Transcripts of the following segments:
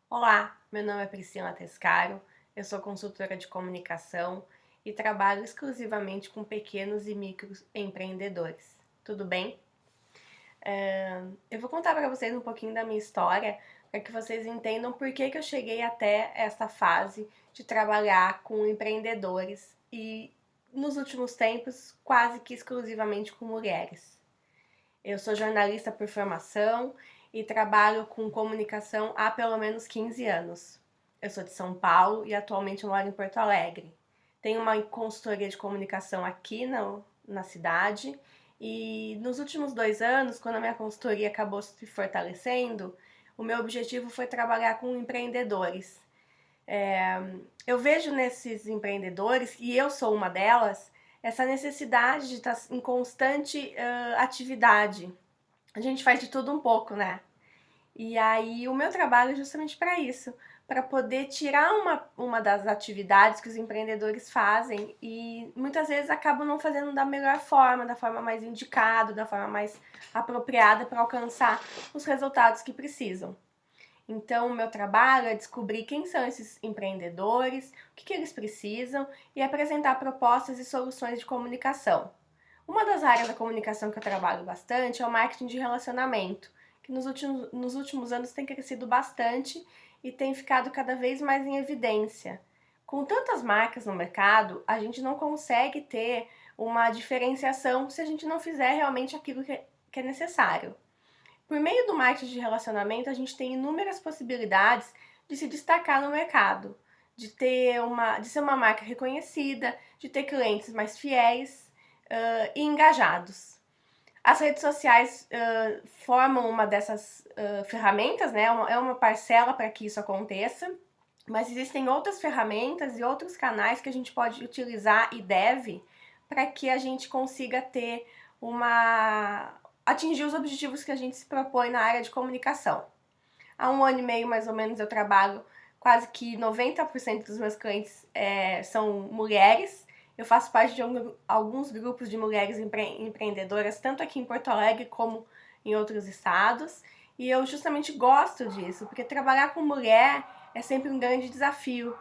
Olá, meu nome é Priscila Tescaro, eu sou consultora de comunicação e trabalho exclusivamente com pequenos e micros empreendedores. Tudo bem? Eu vou contar para vocês um pouquinho da minha história para que vocês entendam por que eu cheguei até essa fase de trabalhar com empreendedores e, nos últimos tempos, quase que exclusivamente com mulheres. Eu sou jornalista por formação e trabalho com comunicação há pelo menos 15 anos. Eu sou de São Paulo e atualmente eu moro em Porto Alegre. Tenho uma consultoria de comunicação aqui na cidade e nos últimos 2 anos, quando a minha consultoria acabou se fortalecendo, o meu objetivo foi trabalhar com empreendedores. Eu vejo nesses empreendedores, e eu sou uma delas, essa necessidade de estar em constante atividade. A gente faz de tudo um pouco, né? E aí o meu trabalho é justamente para isso, para poder tirar uma das atividades que os empreendedores fazem e muitas vezes acabam não fazendo da melhor forma, da forma mais indicada, da forma mais apropriada para alcançar os resultados que precisam. Então, o meu trabalho é descobrir quem são esses empreendedores, o que eles precisam e apresentar propostas e soluções de comunicação. Uma das áreas da comunicação que eu trabalho bastante é o marketing de relacionamento, que nos últimos anos tem crescido bastante e tem ficado cada vez mais em evidência. Com tantas marcas no mercado, a gente não consegue ter uma diferenciação se a gente não fizer realmente aquilo que é necessário. Por meio do marketing de relacionamento, a gente tem inúmeras possibilidades de se destacar no mercado, de ser uma marca reconhecida, de ter clientes mais fiéis e engajados. As redes sociais formam uma dessas ferramentas, né? É uma parcela para que isso aconteça, mas existem outras ferramentas e outros canais que a gente pode utilizar e deve para que a gente consiga ter atingir os objetivos que a gente se propõe na área de comunicação. Há 1 ano e meio, mais ou menos, eu trabalho, quase que 90% dos meus clientes são mulheres. Eu faço parte de alguns grupos de mulheres empreendedoras, tanto aqui em Porto Alegre como em outros estados. E eu justamente gosto disso, porque trabalhar com mulher é sempre um grande desafio.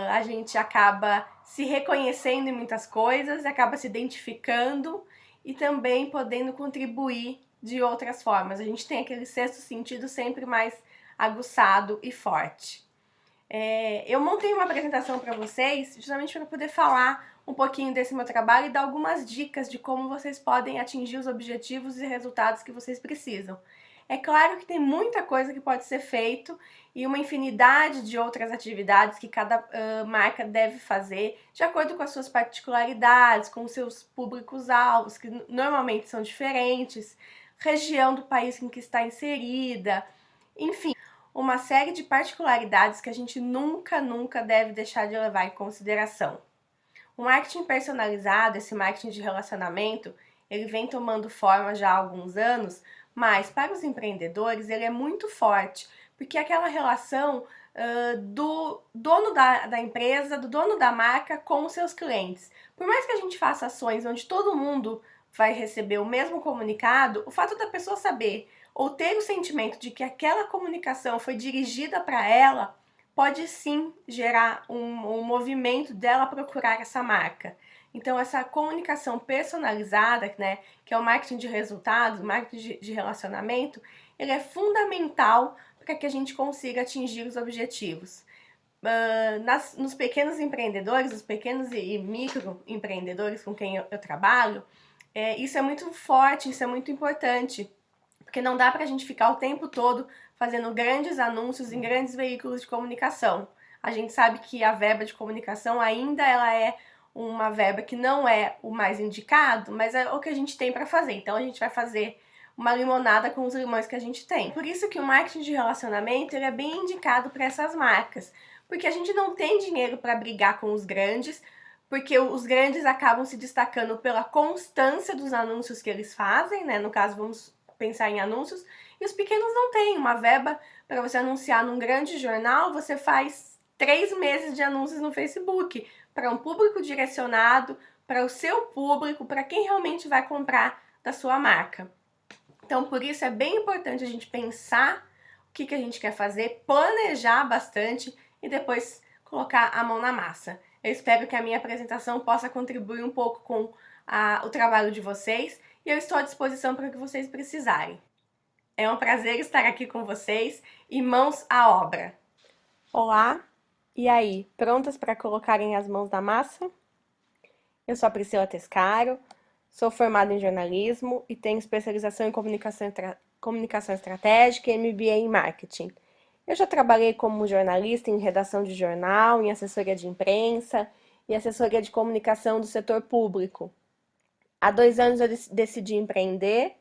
A gente acaba se reconhecendo em muitas coisas, acaba se identificando e também podendo contribuir de outras formas. A gente tem aquele sexto sentido sempre mais aguçado e forte. Eu montei uma apresentação para vocês justamente para poder falar um pouquinho desse meu trabalho e dar algumas dicas de como vocês podem atingir os objetivos e resultados que vocês precisam. É claro que tem muita coisa que pode ser feito e uma infinidade de outras atividades que cada marca deve fazer de acordo com as suas particularidades, com os seus públicos-alvos, que normalmente são diferentes, região do país em que está inserida, enfim, uma série de particularidades que a gente nunca deve deixar de levar em consideração. O marketing personalizado, esse marketing de relacionamento, ele vem tomando forma já há alguns anos, mas para os empreendedores ele é muito forte, porque é aquela relação do dono da empresa, do dono da marca com os seus clientes. Por mais que a gente faça ações onde todo mundo vai receber o mesmo comunicado, o fato da pessoa saber ou ter o sentimento de que aquela comunicação foi dirigida para ela pode sim gerar um movimento dela procurar essa marca. Então, essa comunicação personalizada, né, que é o marketing de resultados, o marketing de relacionamento, ele é fundamental para que a gente consiga atingir os objetivos. Nos pequenos empreendedores, os pequenos e micro empreendedores com quem eu trabalho, isso é muito forte, isso é muito importante, porque não dá pra gente ficar o tempo todo fazendo grandes anúncios em grandes veículos de comunicação. A gente sabe que a verba de comunicação ainda ela é uma verba que não é o mais indicado, mas é o que a gente tem para fazer. Então a gente vai fazer uma limonada com os limões que a gente tem. Por isso que o marketing de relacionamento ele é bem indicado para essas marcas, porque a gente não tem dinheiro para brigar com os grandes, porque os grandes acabam se destacando pela constância dos anúncios que eles fazem, né? No caso, vamos pensar em anúncios, e os pequenos não têm uma verba para você anunciar num grande jornal, você faz 3 meses de anúncios no Facebook, para um público direcionado, para o seu público, para quem realmente vai comprar da sua marca. Então, por isso é bem importante a gente pensar que a gente quer fazer, planejar bastante e depois colocar a mão na massa. Eu espero que a minha apresentação possa contribuir um pouco com o trabalho de vocês e eu estou à disposição para o que vocês precisarem. É um prazer estar aqui com vocês e mãos à obra. Olá, e aí, prontas para colocarem as mãos na massa? Eu sou a Priscila Tescaro, sou formada em jornalismo e tenho especialização em comunicação estratégica e MBA em marketing. Eu já trabalhei como jornalista em redação de jornal, em assessoria de imprensa e assessoria de comunicação do setor público. Há 2 anos eu decidi empreender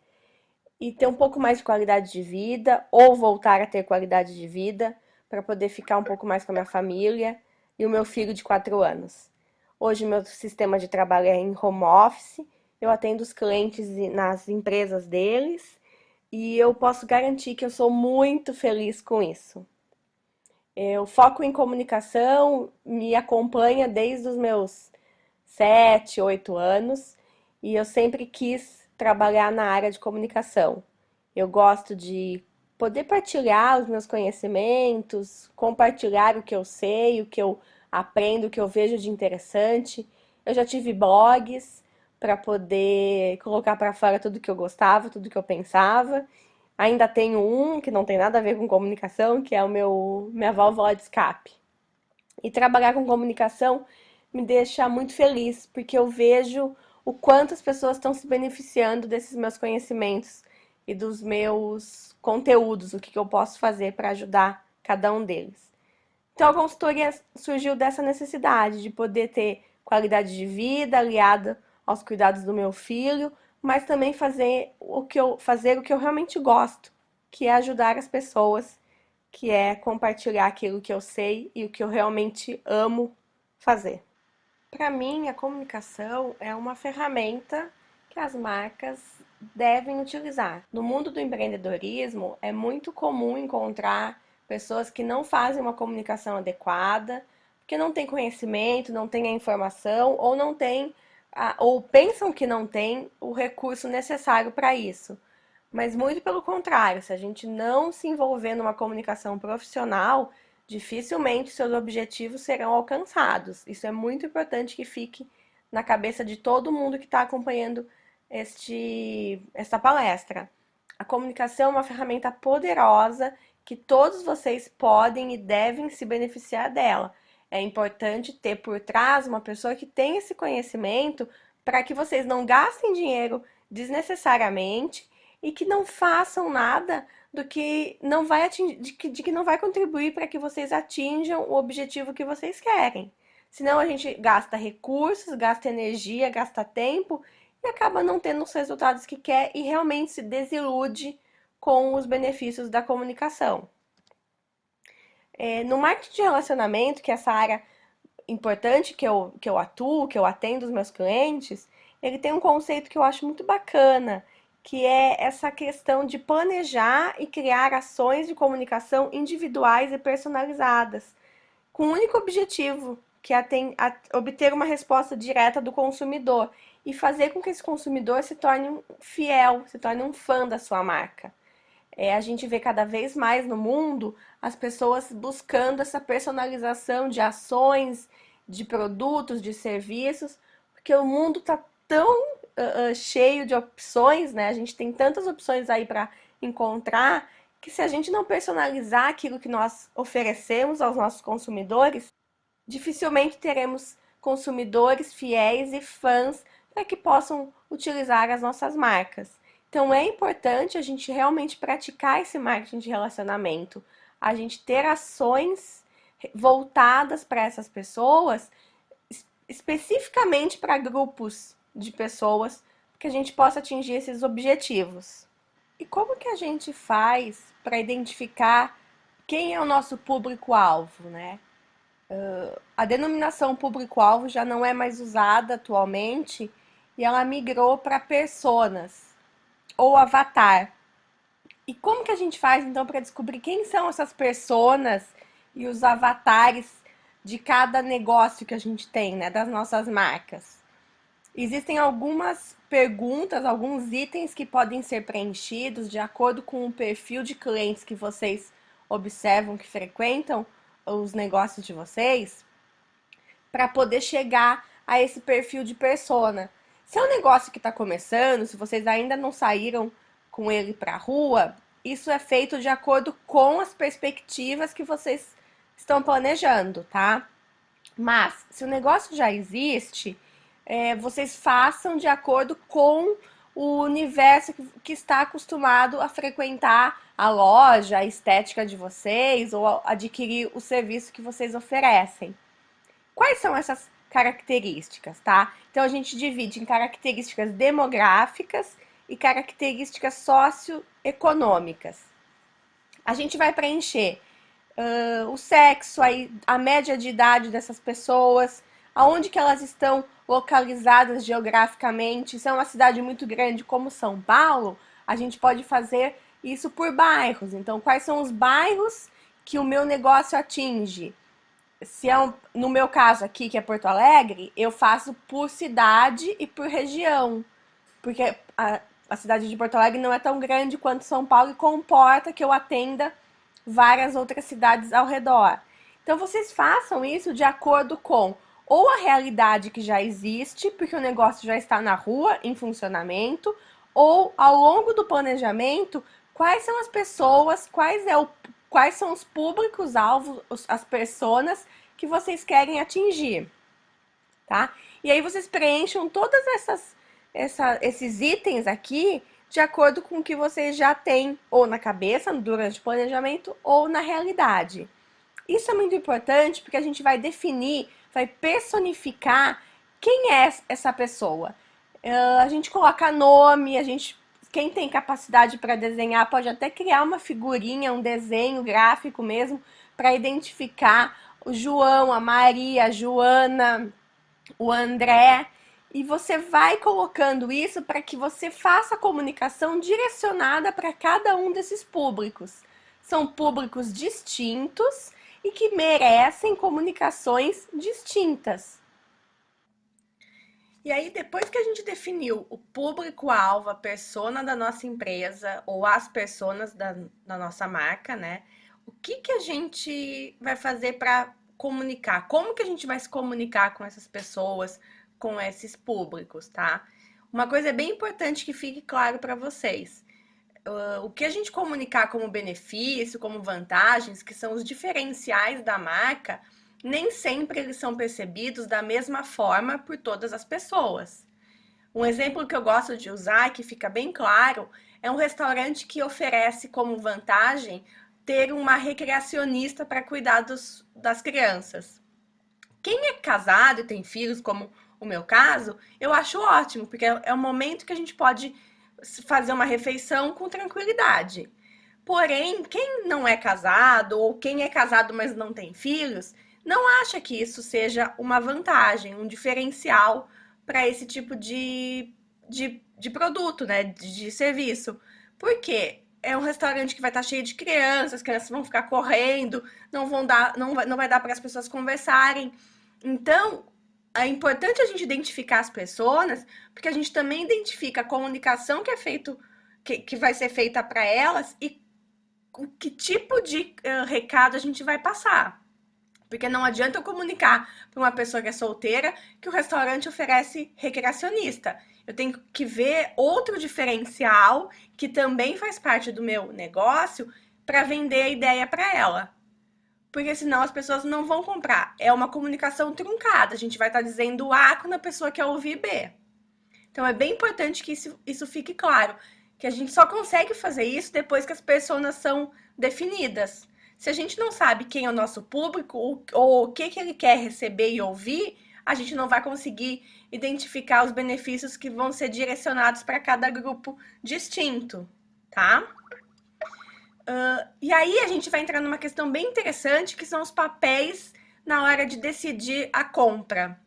e ter um pouco mais de qualidade de vida, ou voltar a ter qualidade de vida, para poder ficar um pouco mais com a minha família e o meu filho de 4 anos. Hoje meu sistema de trabalho é em home office, eu atendo os clientes nas empresas deles e eu posso garantir que eu sou muito feliz com isso. O foco em comunicação me acompanha desde os meus 7, 8 anos e eu sempre quis trabalhar na área de comunicação. Eu gosto de poder partilhar os meus conhecimentos, compartilhar o que eu sei, o que eu aprendo, o que eu vejo de interessante. Eu já tive blogs para poder colocar para fora tudo que eu gostava, tudo que eu pensava. Ainda tenho um que não tem nada a ver com comunicação, que é minha válvula de escape. E trabalhar com comunicação me deixa muito feliz, porque eu vejo o quanto as pessoas estão se beneficiando desses meus conhecimentos e dos meus conteúdos, o que eu posso fazer para ajudar cada um deles. Então a consultoria surgiu dessa necessidade de poder ter qualidade de vida aliada aos cuidados do meu filho, mas também fazer o que eu realmente gosto, que é ajudar as pessoas, que é compartilhar aquilo que eu sei e o que eu realmente amo fazer. Para mim, a comunicação é uma ferramenta que as marcas devem utilizar. No mundo do empreendedorismo, é muito comum encontrar pessoas que não fazem uma comunicação adequada, porque não têm conhecimento, não têm a informação ou não têm ou pensam que não tem o recurso necessário para isso. Mas muito pelo contrário, se a gente não se envolver numa comunicação profissional, dificilmente seus objetivos serão alcançados. Isso é muito importante que fique na cabeça de todo mundo que está acompanhando esta palestra. A comunicação é uma ferramenta poderosa que todos vocês podem e devem se beneficiar dela. É importante ter por trás uma pessoa que tem esse conhecimento para que vocês não gastem dinheiro desnecessariamente e que não façam nada do que não vai de que não vai contribuir para que vocês atinjam o objetivo que vocês querem. Senão a gente gasta recursos, gasta energia, gasta tempo e acaba não tendo os resultados que quer e realmente se desilude com os benefícios da comunicação. No marketing de relacionamento, que é essa área importante que eu atuo, que eu atendo os meus clientes, ele tem um conceito que eu acho muito bacana, que é essa questão de planejar e criar ações de comunicação individuais e personalizadas, com o único objetivo, que é obter uma resposta direta do consumidor e fazer com que esse consumidor se torne fiel, se torne um fã da sua marca. A gente vê cada vez mais no mundo as pessoas buscando essa personalização de ações, de produtos, de serviços, porque o mundo está tão cheio de opções, né? A gente tem tantas opções aí para encontrar que se a gente não personalizar aquilo que nós oferecemos aos nossos consumidores, dificilmente teremos consumidores fiéis e fãs para que possam utilizar as nossas marcas. Então é importante a gente realmente praticar esse marketing de relacionamento, a gente ter ações voltadas para essas pessoas, especificamente para grupos de pessoas, que a gente possa atingir esses objetivos. E como que a gente faz para identificar quem é o nosso público-alvo, né? A denominação público-alvo já não é mais usada atualmente e ela migrou para personas ou avatar. E como que a gente faz então para descobrir quem são essas personas e os avatares de cada negócio que a gente tem, né, das nossas marcas? Existem algumas perguntas, alguns itens que podem ser preenchidos de acordo com o perfil de clientes que vocês observam, que frequentam os negócios de vocês, para poder chegar a esse perfil de persona. Se é um negócio que está começando, se vocês ainda não saíram com ele para a rua, isso é feito de acordo com as perspectivas que vocês estão planejando, tá? Mas, se o negócio já existe, vocês façam de acordo com o universo que está acostumado a frequentar a loja, a estética de vocês ou adquirir o serviço que vocês oferecem. Quais são essas características, tá? Então a gente divide em características demográficas e características socioeconômicas. A gente vai preencher o sexo, a média de idade dessas pessoas, aonde que elas estão localizadas geograficamente. Se é uma cidade muito grande como São Paulo, a gente pode fazer isso por bairros. Então, quais são os bairros que o meu negócio atinge? Se é no meu caso aqui, que é Porto Alegre, eu faço por cidade e por região. Porque a cidade de Porto Alegre não é tão grande quanto São Paulo e comporta que eu atenda várias outras cidades ao redor. Então vocês façam isso de acordo com ou a realidade que já existe, porque o negócio já está na rua, em funcionamento, ou ao longo do planejamento, quais são as pessoas, quais são os públicos-alvos, as personas que vocês querem atingir, tá? E aí vocês preencham todas esses itens aqui de acordo com o que vocês já têm ou na cabeça durante o planejamento ou na realidade. Isso é muito importante porque a gente vai definir, vai personificar quem é essa pessoa. A gente coloca nome, quem tem capacidade para desenhar pode até criar uma figurinha, um desenho gráfico mesmo, para identificar o João, a Maria, a Joana, o André. E você vai colocando isso para que você faça a comunicação direcionada para cada um desses públicos. São públicos distintos e que merecem comunicações distintas. E aí, depois que a gente definiu o público-alvo, a persona da nossa empresa ou as personas da nossa marca, né? O que a gente vai fazer para comunicar? Como que a gente vai se comunicar com essas pessoas, com esses públicos, tá? Uma coisa bem importante que fique claro para vocês. O que a gente comunicar como benefício, como vantagens, que são os diferenciais da marca, nem sempre eles são percebidos da mesma forma por todas as pessoas. Um exemplo que eu gosto de usar, que fica bem claro, é um restaurante que oferece como vantagem ter uma recreacionista para cuidar das crianças. Quem é casado e tem filhos, como o meu caso, eu acho ótimo, porque é um momento que a gente pode fazer uma refeição com tranquilidade. Porém, quem não é casado, ou quem é casado, mas não tem filhos, não acha que isso seja uma vantagem, um diferencial para esse tipo de produto, né? De serviço. Por quê? É um restaurante que vai estar cheio de crianças, as crianças vão ficar correndo, não vai dar para as pessoas conversarem. Então, é importante a gente identificar as pessoas, porque a gente também identifica a comunicação que vai ser feita para elas e que tipo de recado a gente vai passar. Porque não adianta eu comunicar para uma pessoa que é solteira que o restaurante oferece recreacionista. Eu tenho que ver outro diferencial que também faz parte do meu negócio para vender a ideia para ela. Porque senão as pessoas não vão comprar. É uma comunicação truncada. A gente vai estar dizendo A quando a pessoa quer ouvir B. Então é bem importante que isso fique claro. Que a gente só consegue fazer isso depois que as pessoas são definidas. Se a gente não sabe quem é o nosso público ou o que ele quer receber e ouvir, a gente não vai conseguir identificar os benefícios que vão ser direcionados para cada grupo distinto, tá? E aí a gente vai entrar numa questão bem interessante, que são os papéis na hora de decidir a compra.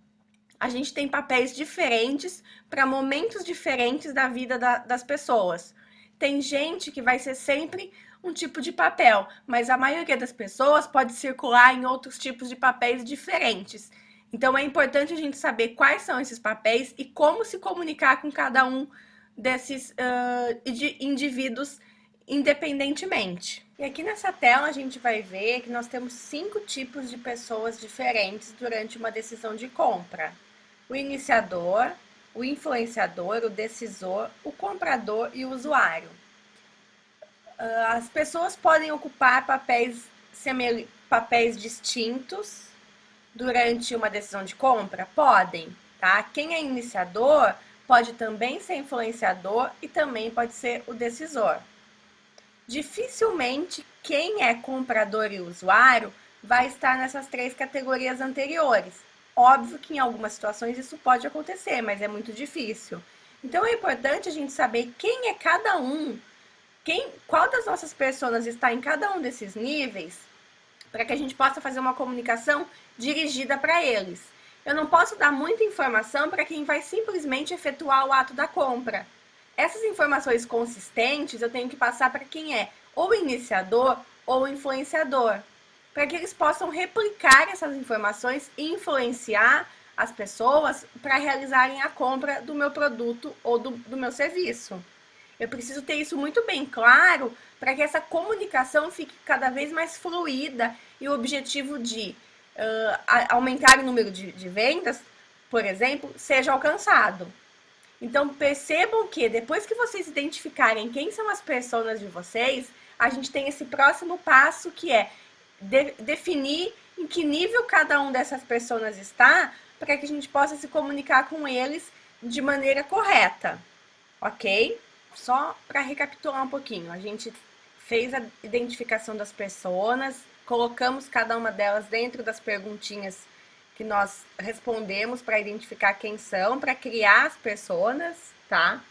A gente tem papéis diferentes para momentos diferentes da vida das pessoas. Tem gente que vai ser sempre um tipo de papel, mas a maioria das pessoas pode circular em outros tipos de papéis diferentes. Então é importante a gente saber quais são esses papéis e como se comunicar com cada um desses indivíduos independentemente. E aqui nessa tela a gente vai ver que nós temos 5 tipos de pessoas diferentes durante uma decisão de compra: o iniciador, o influenciador, o decisor, o comprador e o usuário. As pessoas podem ocupar papéis distintos durante uma decisão de compra? Podem, tá? Quem é iniciador pode também ser influenciador e também pode ser o decisor. Dificilmente quem é comprador e usuário vai estar nessas 3 categorias anteriores. Óbvio que em algumas situações isso pode acontecer, mas é muito difícil. Então é importante a gente saber quem é cada um, qual das nossas pessoas está em cada um desses níveis, para que a gente possa fazer uma comunicação dirigida para eles. Eu não posso dar muita informação para quem vai simplesmente efetuar o ato da compra. Essas informações consistentes eu tenho que passar para quem é ou iniciador ou influenciador, para que eles possam replicar essas informações e influenciar as pessoas para realizarem a compra do meu produto ou do meu serviço. Eu preciso ter isso muito bem claro para que essa comunicação fique cada vez mais fluida e o objetivo de aumentar o número de vendas, por exemplo, seja alcançado. Então percebam que depois que vocês identificarem quem são as pessoas de vocês, a gente tem esse próximo passo que é definir em que nível cada um dessas pessoas está, para que a gente possa se comunicar com eles de maneira correta, ok? Só para recapitular um pouquinho, a gente fez a identificação das pessoas, colocamos cada uma delas dentro das perguntinhas que nós respondemos para identificar quem são, para criar as pessoas, tá?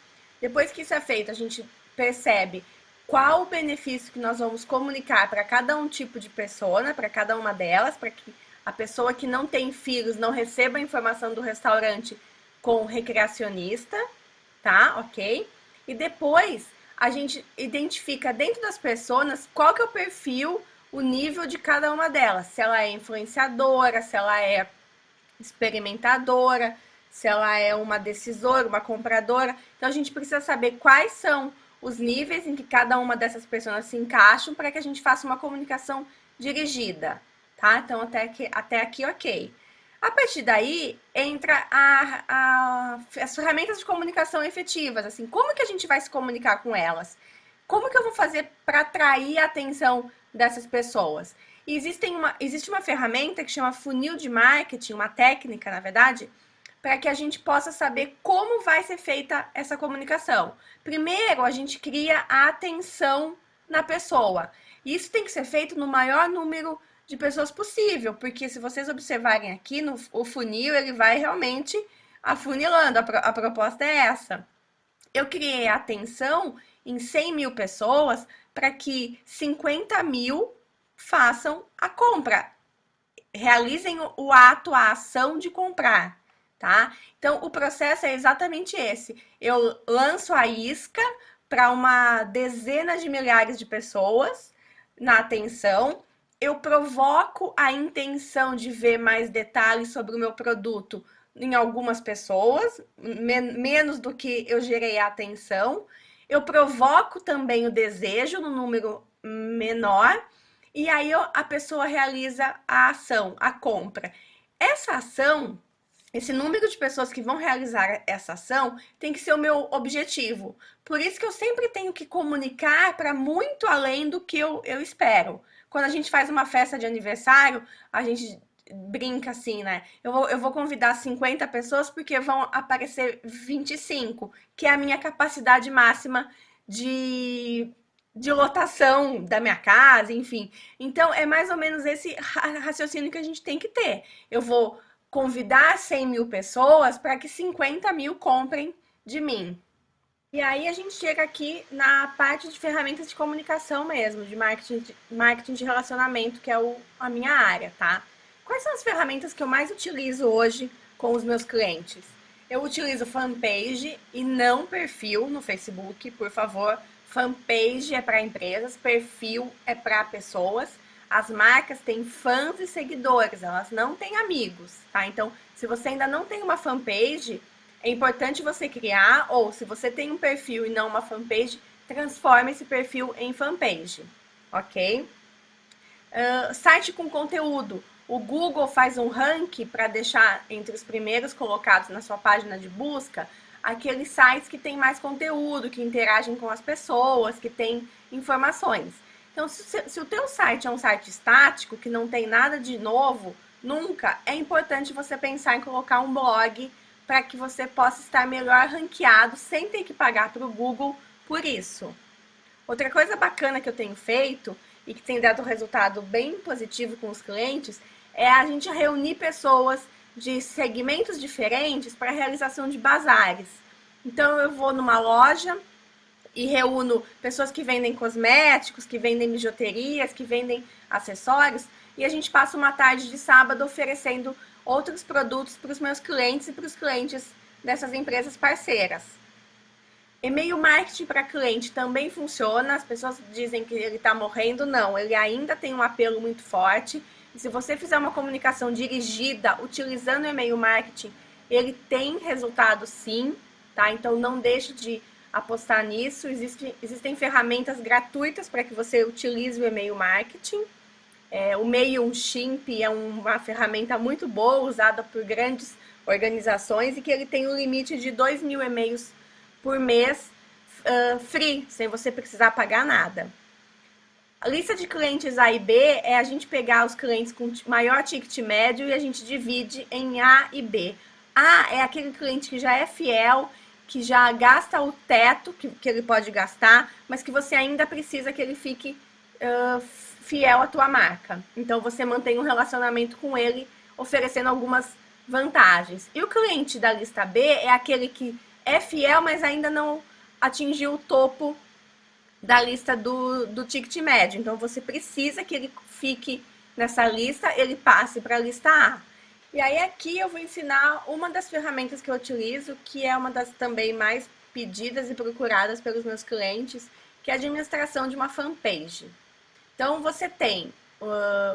Depois que isso é feito, a gente percebe qual o benefício que nós vamos comunicar para cada um tipo de pessoa, para cada uma delas, para que a pessoa que não tem filhos não receba a informação do restaurante com o recreacionista, tá? Ok? E depois a gente identifica dentro das pessoas qual que é o perfil, o nível de cada uma delas. Se ela é influenciadora, se ela é experimentadora, se ela é uma decisora, uma compradora. Então a gente precisa saber quais são os níveis em que cada uma dessas pessoas se encaixam para que a gente faça uma comunicação dirigida, tá? Então até aqui ok. A partir daí entra as ferramentas de comunicação efetivas, assim, como que a gente vai se comunicar com elas? Como que eu vou fazer para atrair a atenção dessas pessoas? E existe uma ferramenta que chama funil de marketing, uma técnica, na verdade, para que a gente possa saber como vai ser feita essa comunicação. Primeiro, a gente cria a atenção na pessoa. E isso tem que ser feito no maior número de pessoas possível, porque se vocês observarem aqui, o funil, ele vai realmente afunilando, a proposta é essa. Eu criei a atenção em 100 mil pessoas para que 50 mil façam a compra, realizem o ato, a ação de comprar, tá? Então, o processo é exatamente esse. Eu lanço a isca para uma dezena de milhares de pessoas na atenção, eu provoco a intenção de ver mais detalhes sobre o meu produto em algumas pessoas, menos do que eu gerei a atenção. Eu provoco também o desejo no número menor, e aí a pessoa realiza a ação, a compra. Essa ação, esse número de pessoas que vão realizar essa ação tem que ser o meu objetivo. Por isso que eu sempre tenho que comunicar para muito além do que eu espero. Quando a gente faz uma festa de aniversário, a gente brinca assim, né? Eu vou convidar 50 pessoas porque vão aparecer 25, que é a minha capacidade máxima de lotação da minha casa, enfim. Então, é mais ou menos esse raciocínio que a gente tem que ter. Eu vou convidar 100 mil pessoas para que 50 mil comprem de mim. E aí a gente chega aqui na parte de ferramentas de comunicação mesmo, de marketing de relacionamento, que é a minha área, tá? Quais são as ferramentas que eu mais utilizo hoje com os meus clientes? Eu utilizo fanpage e não perfil no Facebook, por favor. Fanpage é para empresas, perfil é para pessoas. As marcas têm fãs e seguidores, elas não têm amigos, tá? Então, se você ainda não tem uma fanpage, é importante você criar, ou se você tem um perfil e não uma fanpage, transforma esse perfil em fanpage, ok? Site com conteúdo. O Google faz um ranking para deixar entre os primeiros colocados na sua página de busca aqueles sites que têm mais conteúdo, que interagem com as pessoas, que têm informações. Então, se o teu site é um site estático, que não tem nada de novo, nunca, é importante você pensar em colocar um blog para que você possa estar melhor ranqueado sem ter que pagar para o Google por isso. Outra coisa bacana que eu tenho feito e que tem dado resultado bem positivo com os clientes é a gente reunir pessoas de segmentos diferentes para a realização de bazares. Então eu vou numa loja e reúno pessoas que vendem cosméticos, que vendem bijuterias, que vendem acessórios, e a gente passa uma tarde de sábado oferecendo outros produtos para os meus clientes e para os clientes dessas empresas parceiras. E-mail marketing para cliente também funciona. As pessoas dizem que ele está morrendo. Não, ele ainda tem um apelo muito forte. E se você fizer uma comunicação dirigida utilizando o e-mail marketing, ele tem resultado sim, tá? Então não deixe de apostar nisso. Existem ferramentas gratuitas para que você utilize o e-mail marketing. O MailChimp é uma ferramenta muito boa, usada por grandes organizações, e que ele tem um limite de 2.000 e-mails por mês, free, sem você precisar pagar nada. A lista de clientes A e B é a gente pegar os clientes com maior ticket médio e a gente divide em A e B. A é aquele cliente que já é fiel, que já gasta o teto que ele pode gastar, mas que você ainda precisa que ele fique fiel à tua marca. Então você mantém um relacionamento com ele, oferecendo algumas vantagens. E o cliente da lista B é aquele que é fiel, mas ainda não atingiu o topo da lista do ticket médio. Então você precisa que ele fique nessa lista, ele passe para a lista A. E aí aqui eu vou ensinar uma das ferramentas que eu utilizo, que é uma das também mais pedidas e procuradas pelos meus clientes, que é a administração de uma fanpage. Então você tem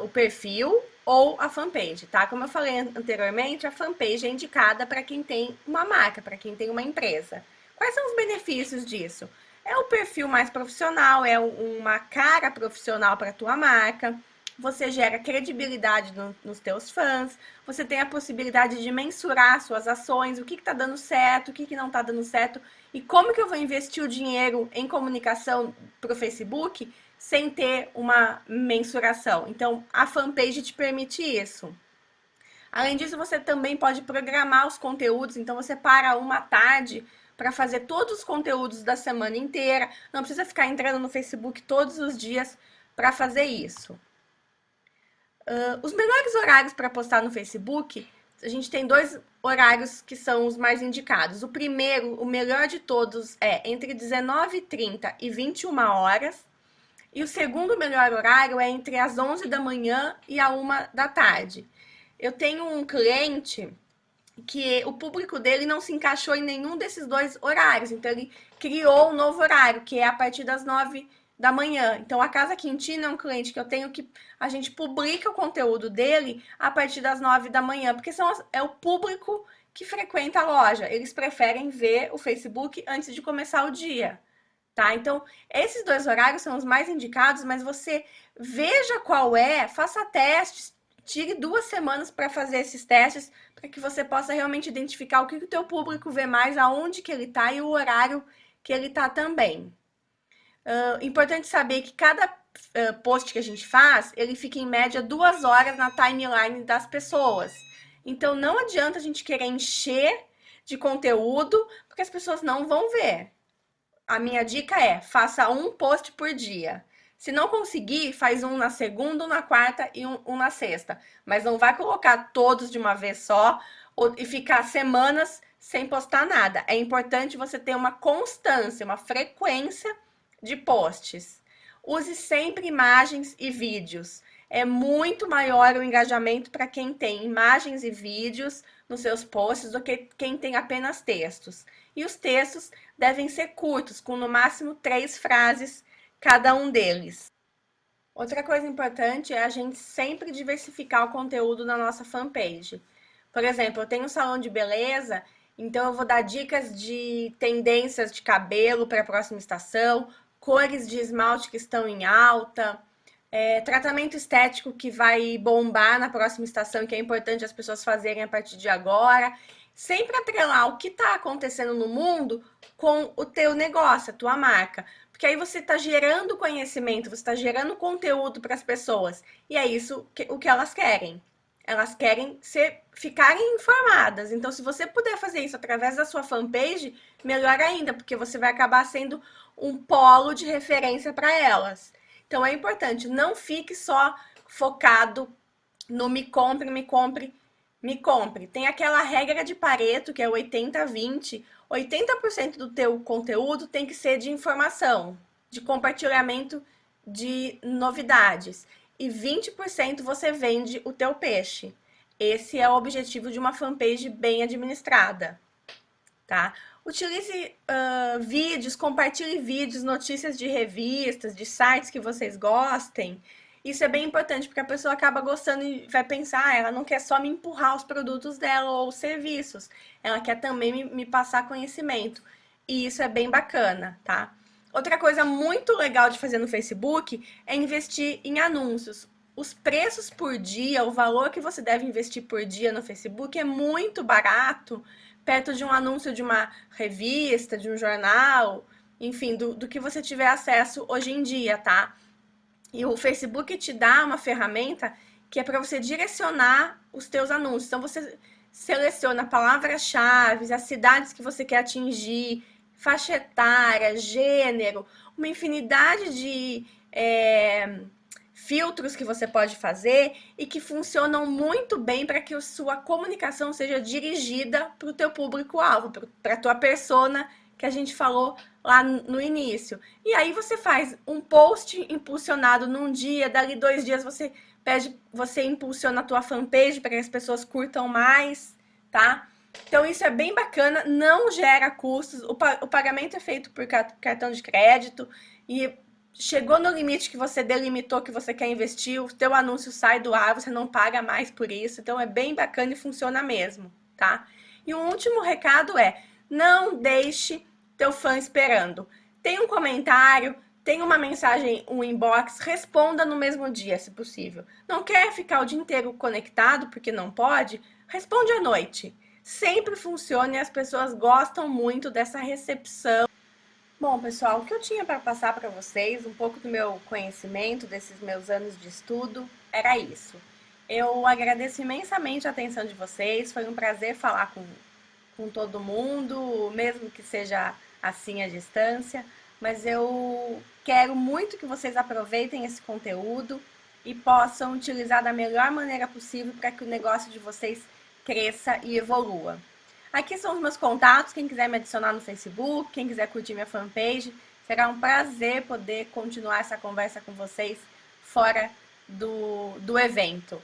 o perfil ou a fanpage, tá? Como eu falei anteriormente, a fanpage é indicada para quem tem uma marca, para quem tem uma empresa. Quais são os benefícios disso? É um perfil mais profissional, é uma cara profissional para a tua marca, você gera credibilidade nos teus fãs, você tem a possibilidade de mensurar suas ações, o que está dando certo, o que não está dando certo, e como que eu vou investir o dinheiro em comunicação para o Facebook sem ter uma mensuração. Então, a fanpage te permite isso. Além disso, você também pode programar os conteúdos, então você para uma tarde para fazer todos os conteúdos da semana inteira, não precisa ficar entrando no Facebook todos os dias para fazer isso. Os melhores horários para postar no Facebook, a gente tem 2 horários que são os mais indicados. O primeiro, o melhor de todos, é entre 19h30 e 21 horas. E o segundo melhor horário é entre as 11 da manhã e a 1 da tarde. Eu tenho um cliente que o público dele não se encaixou em nenhum desses 2 horários. Então, ele criou um novo horário, que é a partir das 9 da manhã. Então, a Casa Quintino é um cliente que eu tenho que a gente publica o conteúdo dele a partir das 9 da manhã, porque é o público que frequenta a loja. Eles preferem ver o Facebook antes de começar o dia. Tá? Então, esses 2 horários são os mais indicados, mas você veja qual é, faça testes, tire 2 semanas para fazer esses testes, para que você possa realmente identificar o que o teu público vê mais, aonde que ele está e o horário que ele está também. Importante saber que cada post que a gente faz, ele fica em média 2 horas na timeline das pessoas. Então, não adianta a gente querer encher de conteúdo, porque as pessoas não vão ver. A minha dica é, faça um post por dia. Se não conseguir, faz um na segunda, um na quarta e um na sexta. Mas não vai colocar todos de uma vez só e ficar semanas sem postar nada. É importante você ter uma constância, uma frequência de posts. Use sempre imagens e vídeos. É muito maior o engajamento para quem tem imagens e vídeos nos seus posts do que quem tem apenas textos. E os textos devem ser curtos, com no máximo 3 frases cada um deles. Outra coisa importante é a gente sempre diversificar o conteúdo na nossa fanpage. Por exemplo, eu tenho um salão de beleza Então eu vou dar dicas de tendências de cabelo para a próxima estação, cores de esmalte que estão em alta, tratamento estético que vai bombar na próxima estação, que é importante as pessoas fazerem a partir de agora. Sempre atrelar o que está acontecendo no mundo com o teu negócio, a tua marca. Porque aí você está gerando conhecimento, você está gerando conteúdo para as pessoas. E é isso o que elas querem. Elas querem ficarem informadas. Então, se você puder fazer isso através da sua fanpage, melhor ainda, porque você vai acabar sendo um polo de referência para elas. Então, é importante, não fique só focado no me compre, me compre, me compre. Tem aquela regra de Pareto, que é 80-20. 80% do teu conteúdo tem que ser de informação, de compartilhamento de novidades. E 20% você vende o teu peixe. Esse é o objetivo de uma fanpage bem administrada, tá? Utilize vídeos, compartilhe vídeos, notícias de revistas, de sites que vocês gostem. Isso é bem importante, porque a pessoa acaba gostando e vai pensar, ela não quer só me empurrar os produtos dela ou os serviços, ela quer também me passar conhecimento. E isso é bem bacana, tá? Outra coisa muito legal de fazer no Facebook é investir em anúncios. Os preços por dia, o valor que você deve investir por dia no Facebook é muito barato, perto de um anúncio de uma revista, de um jornal, enfim, do que você tiver acesso hoje em dia, tá? E o Facebook te dá uma ferramenta que é para você direcionar os teus anúncios. Então, você seleciona palavras-chave, as cidades que você quer atingir, faixa etária, gênero, uma infinidade de filtros que você pode fazer e que funcionam muito bem para que a sua comunicação seja dirigida para o teu público-alvo, para a tua persona que a gente falou lá no início. E aí você faz um post impulsionado num dia, dali 2 dias você impulsiona a tua fanpage para que as pessoas curtam mais, tá? Então isso é bem bacana, não gera custos, o pagamento é feito por cartão de crédito e chegou no limite que você delimitou que você quer investir, o teu anúncio sai do ar, você não paga mais por isso, então é bem bacana e funciona mesmo, tá? E um último recado é, não deixe teu fã esperando. Tem um comentário, tem uma mensagem, um inbox, responda no mesmo dia, se possível. Não quer ficar o dia inteiro conectado, porque não pode? Responde à noite. Sempre funciona e as pessoas gostam muito dessa recepção. Bom, pessoal, o que eu tinha para passar para vocês, um pouco do meu conhecimento, desses meus anos de estudo, era isso. Eu agradeço imensamente a atenção de vocês, foi um prazer falar com todo mundo, mesmo que seja assim à distância, mas eu quero muito que vocês aproveitem esse conteúdo e possam utilizar da melhor maneira possível para que o negócio de vocês cresça e evolua. Aqui são os meus contatos, quem quiser me adicionar no Facebook, quem quiser curtir minha fanpage, será um prazer poder continuar essa conversa com vocês fora do evento.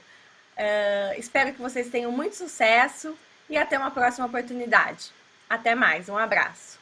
Espero que vocês tenham muito sucesso e até uma próxima oportunidade. Até mais, um abraço.